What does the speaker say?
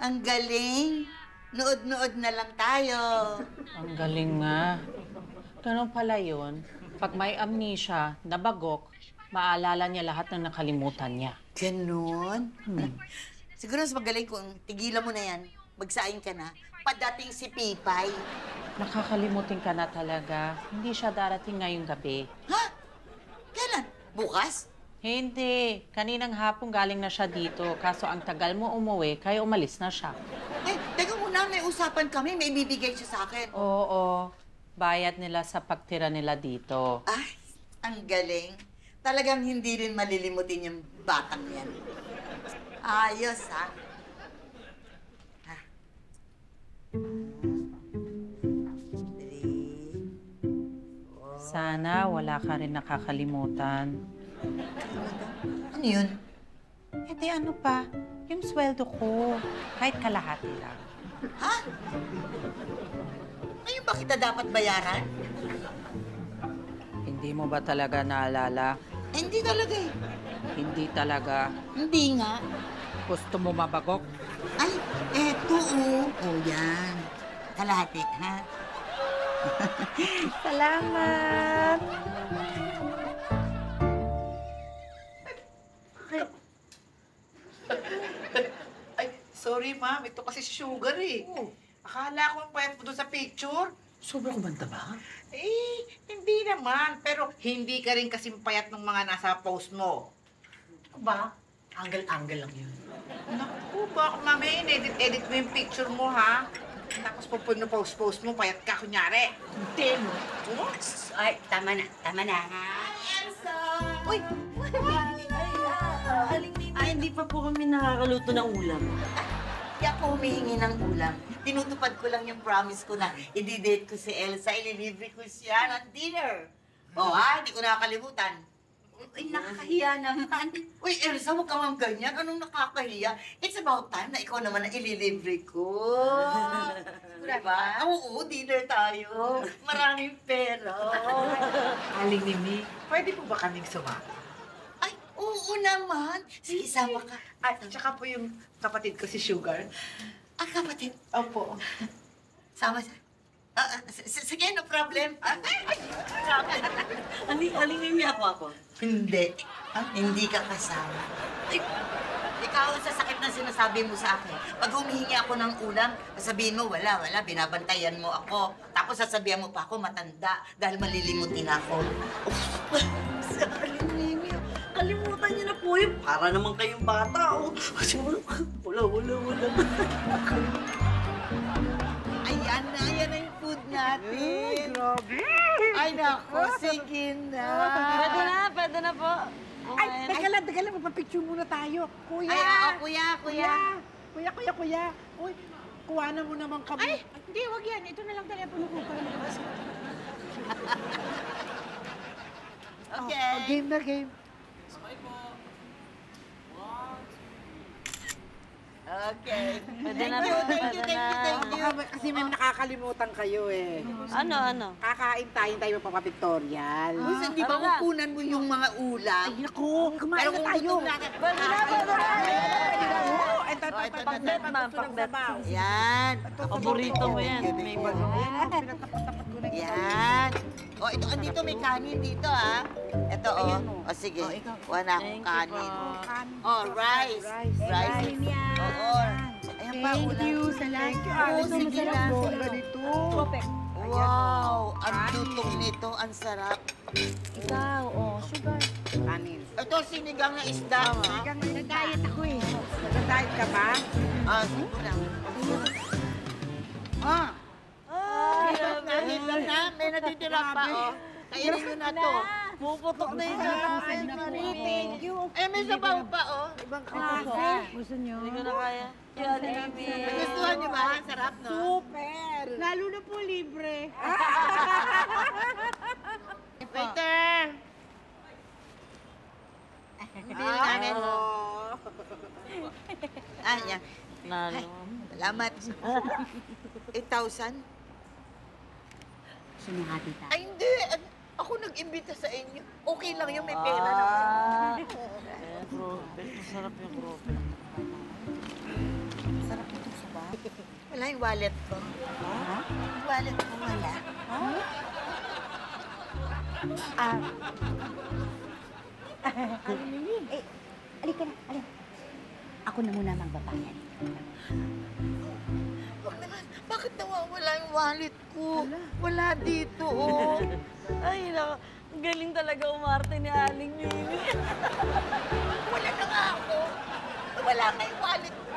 Ang galing. Nood-nood na lang tayo. Ang galing nga. Ganun pala yun. Pag may amnesia, nabagok, maalala niya lahat ng nakalimutan niya. Ganon? Siguro mas magaling kung tigilan mo na yan. Magsaing ka na. Padating si Pipay. Nakakalimutin ka na talaga. Hindi siya darating ngayong gabi. Ha? Kailan? Bukas? Hindi. Kaninang hapon galing na siya dito. Kaso ang tagal mo umuwi, kaya umalis na siya. Teka muna, may usapan kami. May ibibigay siya sa akin. Oo. Bayad nila sa pagtira nila dito. Ay, ang galing. Talagang hindi rin malilimutin yung batang yan. Ayos, ha? Ha? 3, Sana wala ka rin nakakalimutan. Ano yun? Eh di ano pa? Yung sweldo ko. Kahit kalahati lang. Ha? Ngayon ba kita dapat bayaran? Hindi mo ba talaga naalala? Hindi talaga eh. Hindi talaga. Hindi nga. Gusto mo mabagok? Ay, eto oh. Oh, yan. Kalahati, ha? Salamat! Ay, sorry ma'am. Ito kasi si Sugar eh. Akala ko ang payat mo doon sa picture. Sobrang kumanta ba? Eh, hindi naman. Pero hindi ka rin kasing payat ng mga nasa post mo. Ba? Angle-angle lang yun. Naku, baka mamaya in-edit mo yung picture mo, ha? Tapos pag post mo, payat ka, kunyari. Hindi, no? Ay, tama na. Tama na. Uy! Ay, hindi pa po kami nakakaluto ng ulam. Di ako humihingi ng ulam. Tinutupad ko lang yung promise ko na i-date ko si Elsa, ililibre ko siya ng dinner. Oh, ha? Hindi ko nakakalimutan. Ay, nakakahiya naman. Uy, Elsa, huwag ka mang ganyan. Anong nakakahiya? It's about time na ikaw naman ang ililibre ko. Diba? Oo, dinner tayo. Maraming pera. Aling Mimi, pwede po ba kaming sumama? Ay, oo naman. Sige, sama ka. At tsaka po yung kapatid ko si Sugar. Ah, kapatid. Opo. Sama sa... sige, no problem. Aling mimi ako. Hindi. Hindi ka kasama. Ikaw ang sasakit na sinasabi mo sa akin. Pag humihingi ako ng ulam, sasabihin mo, wala, binabantayan mo ako. Tapos sasabihan mo pa ako, matanda, dahil malilimutin ako. Sorry, Mimi. Kalimutan niyo na po yun. Para naman kayong bata, oh. Wala. Ayan na yung food natin. Grabe! Ay, nako, sige na. Pwede na po. Ay, teka lang, magpa-picture muna tayo. Kuya! Ay, oo, kuya. Kuya! Uy, kuhanan mo naman kami. Ay, hindi, wag yan. Ito na lang telepono ko para makabasa. Okay. Game na game. Okay. Pwede na Thank po, you, thank pwede you. Kasi may nakakalimutan kayo eh. Ano? Kakain tayo magpapapictorial. Gusto, di ba kukunan mo yung mga ulam? Ay, naku, kumain Pero na kung tayo. gutom na ka, Pwede na. Oo, ito, Pakbet, ma'am, pakbet. Yan. Paborito mo yan. May bago. Pinatapat-tapat ko na ito. Yan. O, ito, andito may kanin dito, ha? Ito, o. O, sige. Kuha na akong Thank you kanin. po. Oh, rice. Rice. Oo. Ayan pa, ulam. Thank you. Oo, sige lang. Ganito. Wow! Ang lutong nito, ang sarap. Ikaw, sugar. Kanin. Ito, sinigang na isda, ha? Nag-diet ako eh. Nag-diet ka ba? Ah, sige lang. Ah! Ito na, may natitira pa, oh. Kainin nyo na to. Puputok na yung Thank you. Eh, may sabaw pa, oh. Ibang klase. Hindi ko na kaya. Nagustuhan nyo ba? Ang sarap, no? Super! Lalo na po libre. Waiter! Bill namin. Ah, yan. Nalo. Salamat. 8,000? Sumahati tayo. Ay, hindi. Ako nag-imbita sa inyo. Okay lang yung may pera naman. Masarap yung grupo. Sarap ito. ba? Wala yung wallet ko. Yung wallet ko wala. Alika na, alika. Ako na muna magbabayan. Wag naman, bakit nawawala yung wallet ko? Wala dito, oh. Ay, nako. Ang galing talaga umarte ni Aling Mimi. Wala na nga ako. Wala nga yung wallet ko.